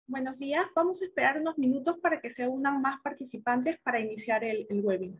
Buenos días, vamos a esperar unos minutos para que se unan más participantes para iniciar el webinar.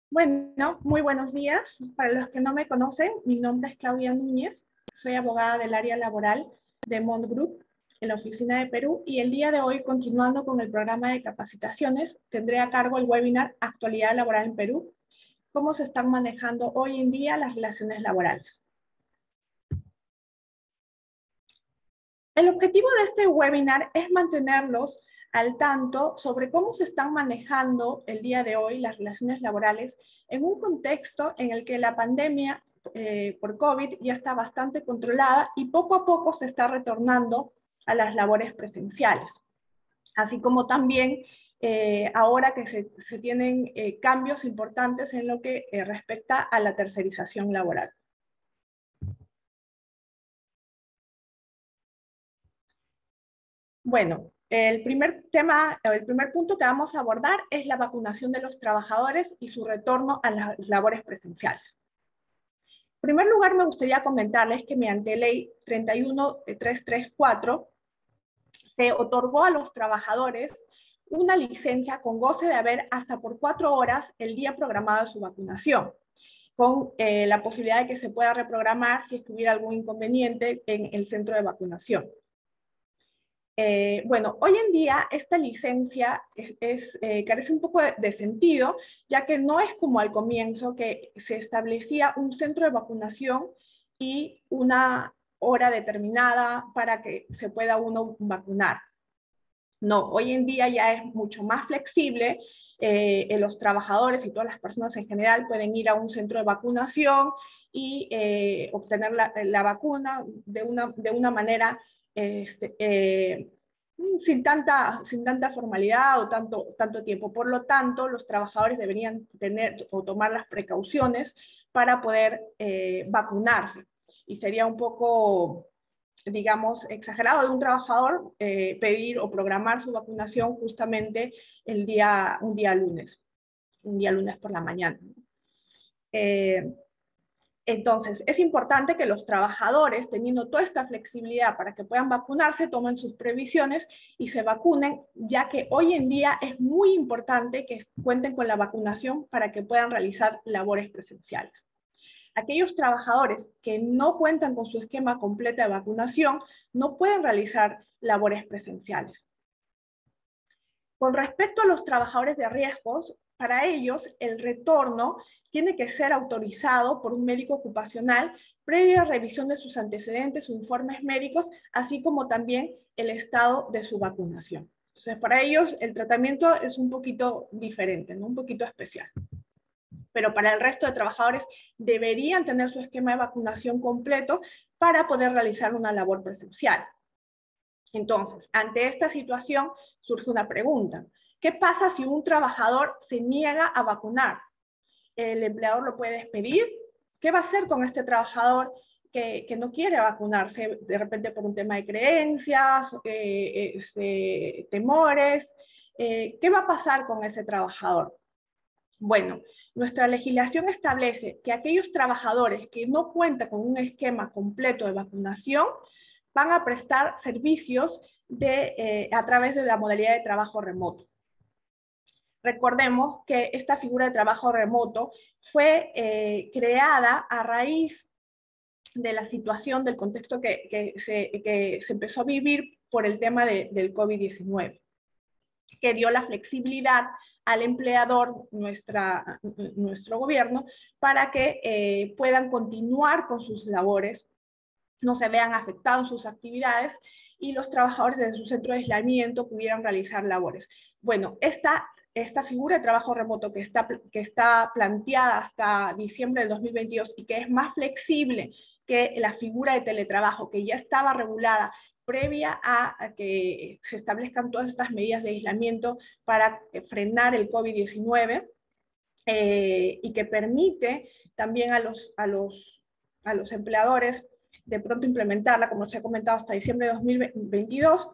Bueno, muy buenos días. Para los que no me conocen, mi nombre es Claudia Núñez. Soy abogada del área laboral de Mont Group en la oficina de Perú y el día de hoy, continuando con el programa de capacitaciones, tendré a cargo el webinar Actualidad Laboral en Perú, cómo se están manejando hoy en día las relaciones laborales. El objetivo de este webinar es mantenerlos al tanto sobre cómo se están manejando el día de hoy las relaciones laborales en un contexto en el que la pandemia por COVID ya está bastante controlada y poco a poco se está retornando a las labores presenciales. Así como también ahora que se tienen cambios importantes en lo que respecta a la tercerización laboral. Bueno, el primer tema, el primer punto que vamos a abordar es la vacunación de los trabajadores y su retorno a las labores presenciales. primer lugar, me gustaría comentarles que mediante ley 31334 se otorgó a los trabajadores una licencia con goce de haber hasta por 4 horas el día programado de su vacunación, con la posibilidad de que se pueda reprogramar si hubiera algún inconveniente en el centro de vacunación. Bueno, hoy en día esta licencia carece un poco de sentido, ya que no es como al comienzo que se establecía un centro de vacunación y una hora determinada para que se pueda uno vacunar. No, hoy en día ya es mucho más flexible. Los trabajadores y todas las personas en general pueden ir a un centro de vacunación y obtener la vacuna de una manera sin tanta formalidad o tanto tiempo. Por lo tanto, los trabajadores deberían tener o tomar las precauciones para poder vacunarse. Y sería un poco, digamos, exagerado de un trabajador pedir o programar su vacunación justamente un día lunes por la mañana. Entonces, es importante que los trabajadores, teniendo toda esta flexibilidad para que puedan vacunarse, tomen sus previsiones y se vacunen, ya que hoy en día es muy importante que cuenten con la vacunación para que puedan realizar labores presenciales. Aquellos trabajadores que no cuentan con su esquema completo de vacunación no pueden realizar labores presenciales. Con respecto a los trabajadores de riesgos, para ellos el retorno tiene que ser autorizado por un médico ocupacional previa revisión de sus antecedentes o informes médicos, así como también el estado de su vacunación. Entonces, para ellos el tratamiento es un poquito diferente, ¿no? Un poquito especial. Pero para el resto de trabajadores deberían tener su esquema de vacunación completo para poder realizar una labor presencial. Entonces, ante esta situación surge una pregunta. ¿Qué pasa si un trabajador se niega a vacunar? ¿El empleador lo puede despedir? ¿Qué va a hacer con este trabajador que no quiere vacunarse de repente por un tema de creencias, temores? ¿Qué va a pasar con ese trabajador? Bueno, nuestra legislación establece que aquellos trabajadores que no cuentan con un esquema completo de vacunación van a prestar servicios a través de la modalidad de trabajo remoto. Recordemos que esta figura de trabajo remoto fue creada a raíz de la situación, del contexto que se empezó a vivir por el tema del COVID-19, que dio la flexibilidad al empleador, nuestro gobierno, para que puedan continuar con sus labores, no se vean afectados en sus actividades y los trabajadores de su centro de aislamiento pudieran realizar labores. Bueno, esta figura de trabajo remoto que está planteada hasta diciembre del 2022 y que es más flexible que la figura de teletrabajo que ya estaba regulada previa a que se establezcan todas estas medidas de aislamiento para frenar el COVID-19 y que permite también a los empleadores de pronto implementarla, como se ha comentado, hasta diciembre de 2022,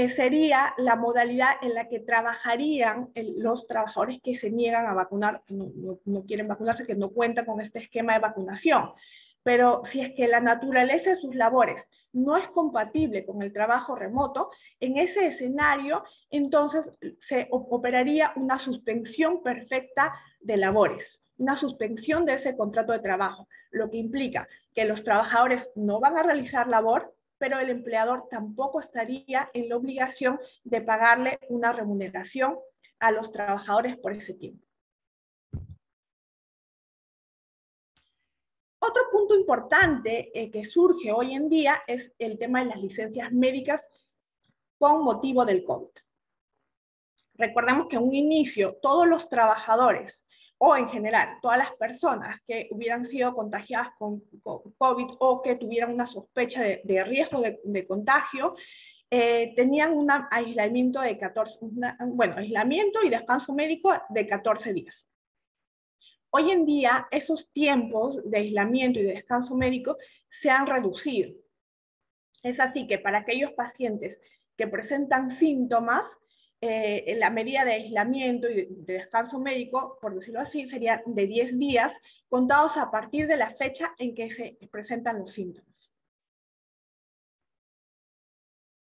sería la modalidad en la que trabajarían los trabajadores que se niegan a vacunar, no quieren vacunarse, que no cuentan con este esquema de vacunación. Pero si es que la naturaleza de sus labores no es compatible con el trabajo remoto, en ese escenario, entonces se operaría una suspensión perfecta de labores, una suspensión de ese contrato de trabajo, lo que implica que los trabajadores no van a realizar labor, pero el empleador tampoco estaría en la obligación de pagarle una remuneración a los trabajadores por ese tiempo. Otro punto importante que surge hoy en día es el tema de las licencias médicas con motivo del COVID. Recordemos que en un inicio todos los trabajadores o en general todas las personas que hubieran sido contagiadas con COVID o que tuvieran una sospecha de riesgo de contagio, tenían un aislamiento de aislamiento y descanso médico de 14 días. Hoy en día, esos tiempos de aislamiento y de descanso médico se han reducido. Es así que para aquellos pacientes que presentan síntomas, la medida de aislamiento y de descanso médico, por decirlo así, sería de 10 días, contados a partir de la fecha en que se presentan los síntomas.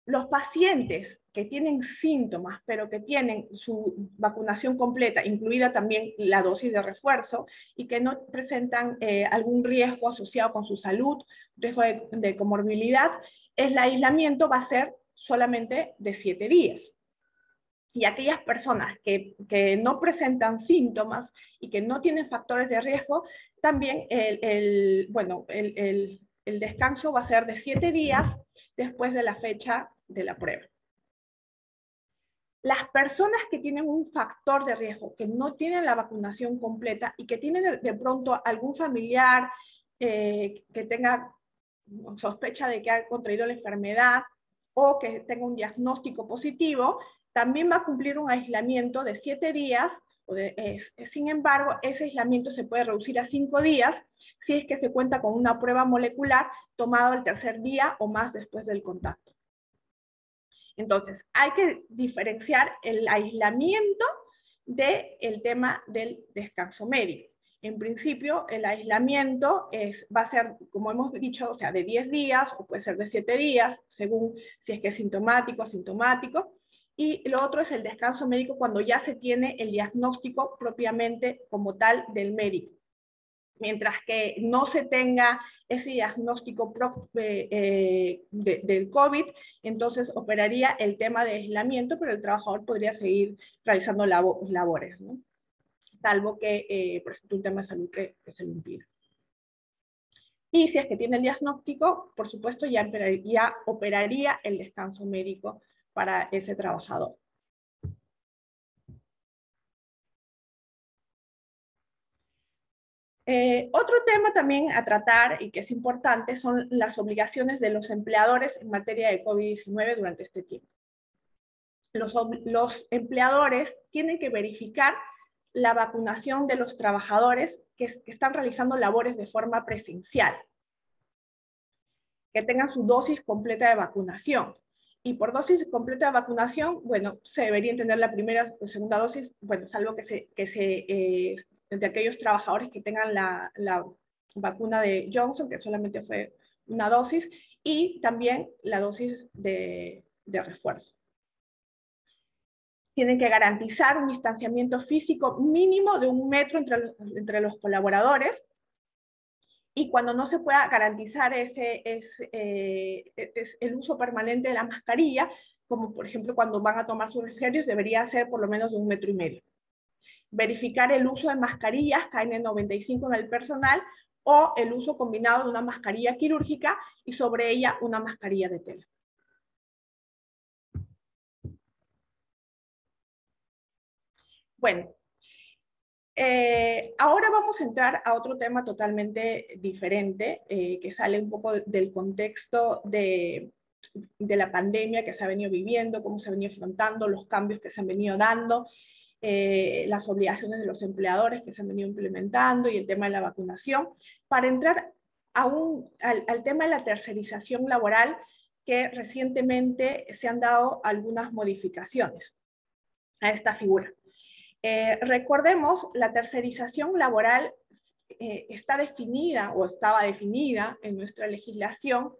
Los pacientes que tienen síntomas, pero que tienen su vacunación completa, incluida también la dosis de refuerzo, y que no presentan algún riesgo asociado con su salud, riesgo de comorbilidad, el aislamiento va a ser solamente de 7 días. Y aquellas personas que no presentan síntomas y que no tienen factores de riesgo, también el descanso va a ser de 7 días después de la fecha de la prueba. Las personas que tienen un factor de riesgo, que no tienen la vacunación completa y que tienen de pronto algún familiar que tenga sospecha de que ha contraído la enfermedad o que tenga un diagnóstico positivo, también va a cumplir un aislamiento de 7 días. Sin embargo, ese aislamiento se puede reducir a 5 días si es que se cuenta con una prueba molecular tomada el tercer día o más después del contacto. Entonces, hay que diferenciar el aislamiento del tema del descanso médico. En principio, el aislamiento va a ser, como hemos dicho, o sea, de 10 días o puede ser de 7 días, según si es que es sintomático o asintomático. Y lo otro es el descanso médico cuando ya se tiene el diagnóstico propiamente como tal del médico. Mientras que no se tenga ese diagnóstico del COVID, entonces operaría el tema de aislamiento, pero el trabajador podría seguir realizando labores, ¿no? Salvo que presente un tema de salud que se lo impida. Y si es que tiene el diagnóstico, por supuesto, ya operaría el descanso médico para ese trabajador. Otro tema también a tratar y que es importante son las obligaciones de los empleadores en materia de COVID-19 durante este tiempo. Los empleadores tienen que verificar la vacunación de los trabajadores que están realizando labores de forma presencial, que tengan su dosis completa de vacunación. Y por dosis completa de vacunación, bueno, se debería entender la primera o segunda dosis, bueno, salvo de aquellos trabajadores que tengan la vacuna de Johnson, que solamente fue una dosis, y también la dosis de refuerzo. Tienen que garantizar un distanciamiento físico mínimo de 1 metro entre los colaboradores, y cuando no se pueda garantizar el uso permanente de la mascarilla, como por ejemplo cuando van a tomar sus refrigerios, debería ser por lo menos de 1,5 metros. Verificar el uso de mascarillas KN95 en el personal o el uso combinado de una mascarilla quirúrgica y sobre ella una mascarilla de tela. Bueno, ahora vamos a entrar a otro tema totalmente diferente, que sale un poco del contexto de la pandemia que se ha venido viviendo, cómo se ha venido afrontando, los cambios que se han venido dando, las obligaciones de los empleadores que se han venido implementando y el tema de la vacunación, para entrar al tema de la tercerización laboral, que recientemente se han dado algunas modificaciones a esta figura. Recordemos, la tercerización laboral está definida o estaba definida en nuestra legislación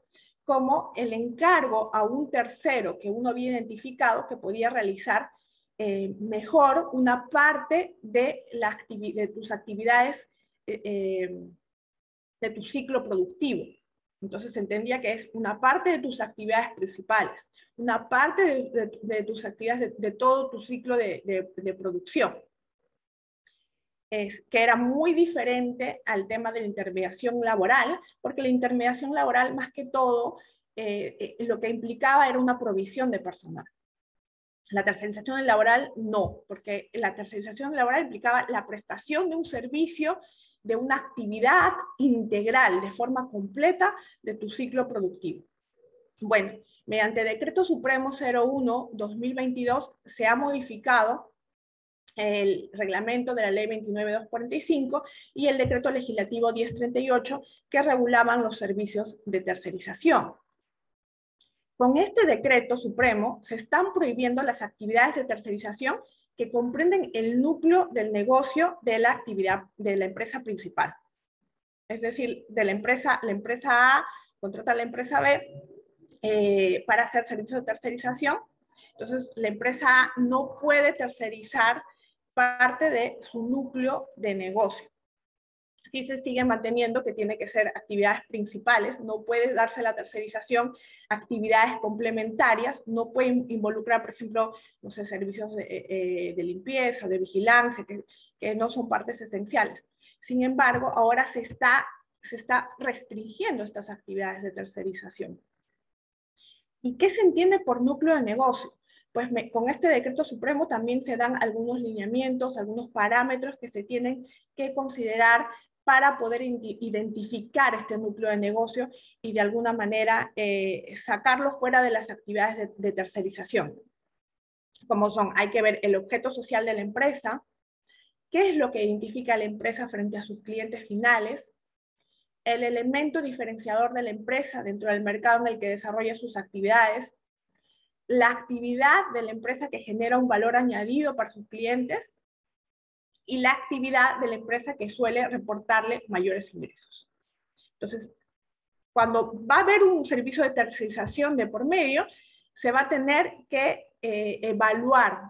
como el encargo a un tercero que uno había identificado que podía realizar mejor una parte de tus actividades, de tu ciclo productivo. Entonces se entendía que es una parte de tus actividades principales, una parte de tus actividades, de todo tu ciclo de producción. Que era muy diferente al tema de la intermediación laboral, porque la intermediación laboral más que todo lo que implicaba era una provisión de personal. La tercerización laboral no, porque la tercerización laboral implicaba la prestación de un servicio, de una actividad integral, de forma completa de tu ciclo productivo. Bueno, mediante Decreto Supremo 01/2022 se ha modificado el reglamento de la Ley 29.245 y el Decreto Legislativo 1038 que regulaban los servicios de tercerización. Con este decreto supremo se están prohibiendo las actividades de tercerización que comprenden el núcleo del negocio de la actividad de la empresa principal. Es decir, de la empresa A contrata a la empresa B para hacer servicios de tercerización. Entonces, la empresa A no puede tercerizar parte de su núcleo de negocio. Sí se sigue manteniendo que tiene que ser actividades principales, no puede darse la tercerización actividades complementarias, no puede involucrar, por ejemplo, no sé, servicios de limpieza, de vigilancia, que no son partes esenciales. Sin embargo, ahora se está restringiendo estas actividades de tercerización. ¿Y qué se entiende por núcleo de negocio? Pues con este decreto supremo también se dan algunos lineamientos, algunos parámetros que se tienen que considerar para poder identificar este núcleo de negocio y de alguna manera sacarlo fuera de las actividades de tercerización. Como son, hay que ver el objeto social de la empresa, qué es lo que identifica a la empresa frente a sus clientes finales, el elemento diferenciador de la empresa dentro del mercado en el que desarrolla sus actividades, la actividad de la empresa que genera un valor añadido para sus clientes y la actividad de la empresa que suele reportarle mayores ingresos. Entonces, cuando va a haber un servicio de tercerización de por medio, se va a tener que evaluar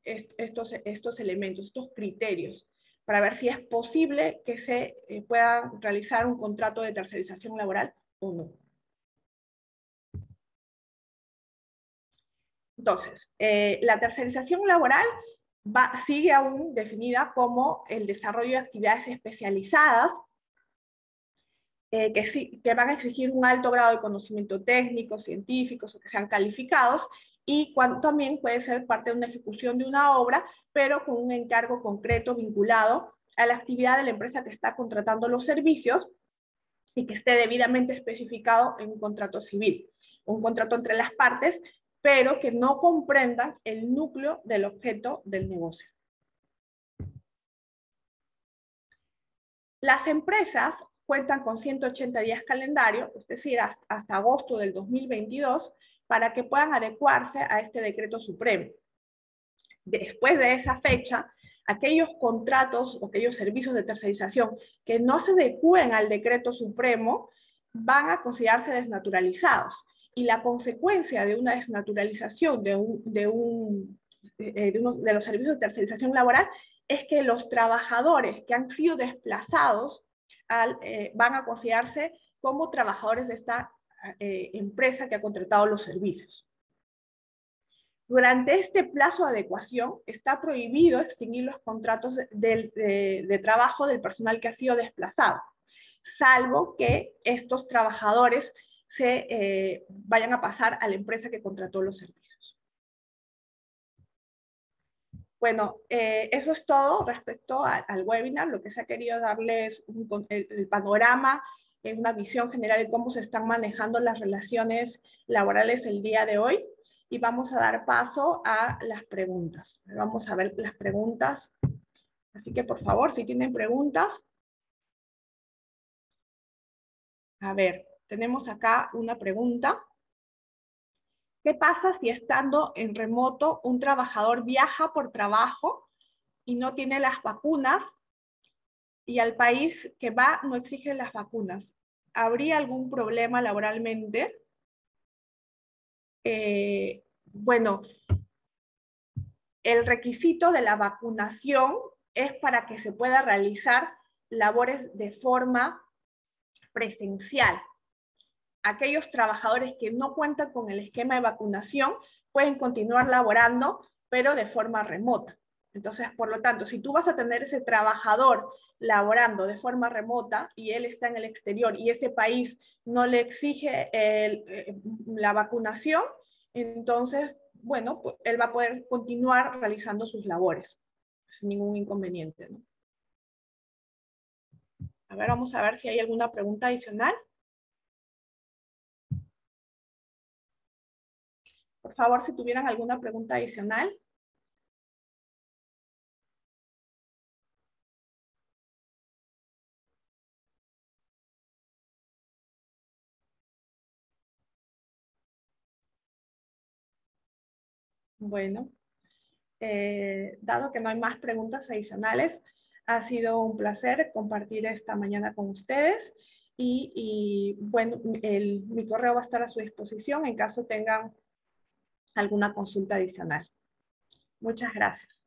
estos elementos, estos criterios, para ver si es posible que se pueda realizar un contrato de tercerización laboral o no. Entonces, la tercerización laboral sigue aún definida como el desarrollo de actividades especializadas que van a exigir un alto grado de conocimiento técnico, científicos o que sean calificados, y también puede ser parte de una ejecución de una obra, pero con un encargo concreto vinculado a la actividad de la empresa que está contratando los servicios y que esté debidamente especificado en un contrato civil, un contrato entre las partes, pero que no comprendan el núcleo del objeto del negocio. Las empresas cuentan con 180 días calendario, es decir, hasta agosto del 2022, para que puedan adecuarse a este decreto supremo. Después de esa fecha, aquellos contratos o aquellos servicios de tercerización que no se adecúen al decreto supremo van a considerarse desnaturalizados. Y la consecuencia de una desnaturalización de los servicios de tercerización laboral es que los trabajadores que han sido desplazados van a considerarse como trabajadores de esta empresa que ha contratado los servicios. Durante este plazo de adecuación está prohibido extinguir los contratos de trabajo del personal que ha sido desplazado, salvo que estos trabajadores se vayan a pasar a la empresa que contrató los servicios. Bueno, eso es todo respecto al webinar. Lo que se ha querido darles el panorama, una visión general de cómo se están manejando las relaciones laborales el día de hoy. Y vamos a dar paso a las preguntas. Vamos a ver las preguntas. Así que, por favor, si tienen preguntas. A ver, tenemos acá una pregunta. ¿Qué pasa si estando en remoto un trabajador viaja por trabajo y no tiene las vacunas y al país que va no exige las vacunas? ¿Habría algún problema laboralmente? Bueno, el requisito de la vacunación es para que se pueda realizar labores de forma presencial. Aquellos trabajadores que no cuentan con el esquema de vacunación pueden continuar laborando, pero de forma remota. Entonces, por lo tanto, si tú vas a tener ese trabajador laborando de forma remota y él está en el exterior y ese país no le exige la vacunación, entonces, bueno, pues él va a poder continuar realizando sus labores sin ningún inconveniente, ¿no? A ver, vamos a ver si hay alguna pregunta adicional. Por favor, si tuvieran alguna pregunta adicional. Bueno, dado que no hay más preguntas adicionales, ha sido un placer compartir esta mañana con ustedes y bueno, mi correo va a estar a su disposición en caso tengan alguna consulta adicional. Muchas gracias.